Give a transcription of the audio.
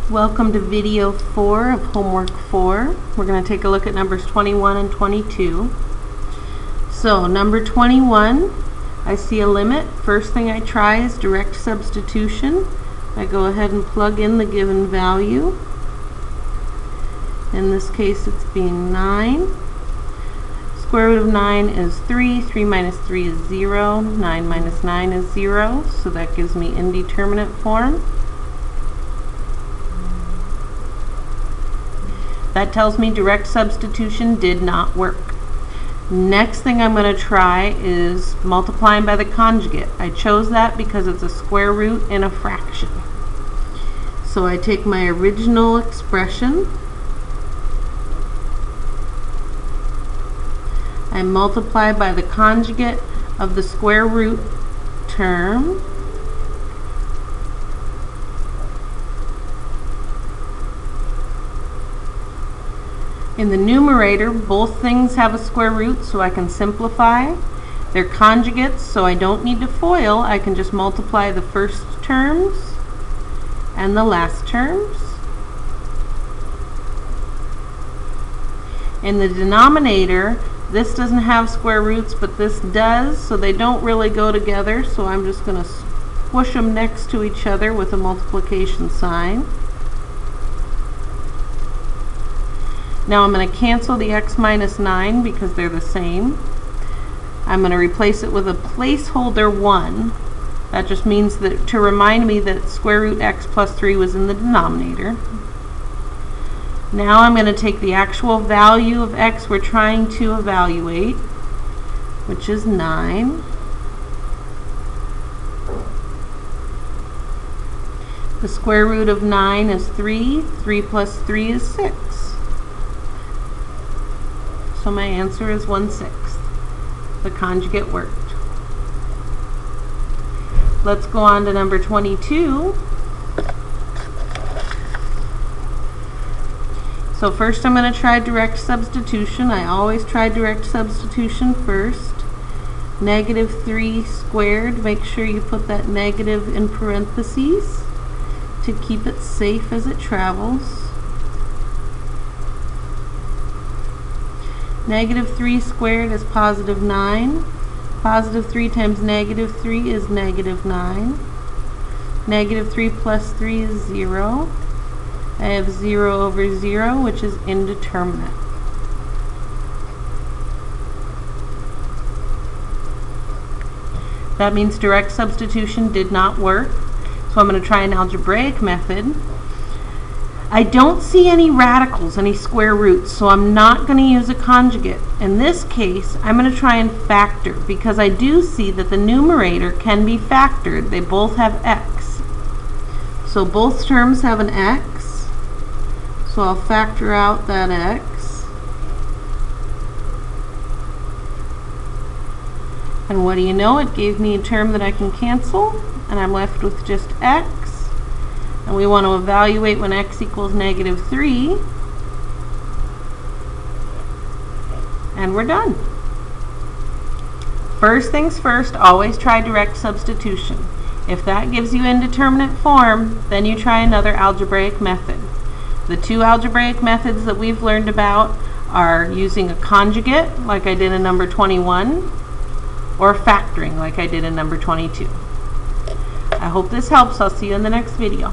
Welcome to video 4 of homework 4. We're going to take a look at numbers 21 and 22. So number 21, I see a limit. First thing I try is direct substitution. I go ahead and plug in the given value. In this case it's being 9. Square root of 9 is 3. 3 minus 3 is 0. 9 minus 9 is 0. So that gives me indeterminate form. That tells me direct substitution did not work. Next thing I'm going to try is multiplying by the conjugate. I chose that because it's a square root in a fraction. So I take my original expression, I multiply by the conjugate of the square root term, in the numerator, both things have a square root, so I can simplify. They're conjugates, so I don't need to FOIL. I can just multiply the first terms and the last terms. In the denominator, this doesn't have square roots, but this does, so they don't really go together, so I'm just going to squish them next to each other with a multiplication sign. Now I'm going to cancel the x minus 9 because they're the same. I'm going to replace it with a placeholder 1. That just means that to remind me that square root x plus 3 was in the denominator. Now I'm going to take the actual value of x we're trying to evaluate, which is 9. The square root of 9 is 3. 3 plus 3 is 6. So my answer is 1/6. The conjugate worked. Let's go on to number 22. So first I'm going to try direct substitution. I always try direct substitution first. Negative 3 squared. Make sure you put that negative in parentheses to keep it safe as it travels. Negative 3 squared is positive 9. Positive 3 times negative 3 is negative 9. Negative 3 plus 3 is 0. I have 0 over 0, which is indeterminate. That means direct substitution did not work. So I'm going to try an algebraic method. I don't see any radicals, any square roots, so I'm not going to use a conjugate. In this case, I'm going to try and factor because I do see that the numerator can be factored. They both have x. So both terms have an x. So I'll factor out that x. And what do you know? It gave me a term that I can cancel, and I'm left with just x. And we want to evaluate when x equals negative 3. And we're done. First things first, always try direct substitution. If that gives you indeterminate form, then you try another algebraic method. The two algebraic methods that we've learned about are using a conjugate, like I did in number 21, or factoring, like I did in number 22. I hope this helps. I'll see you in the next video.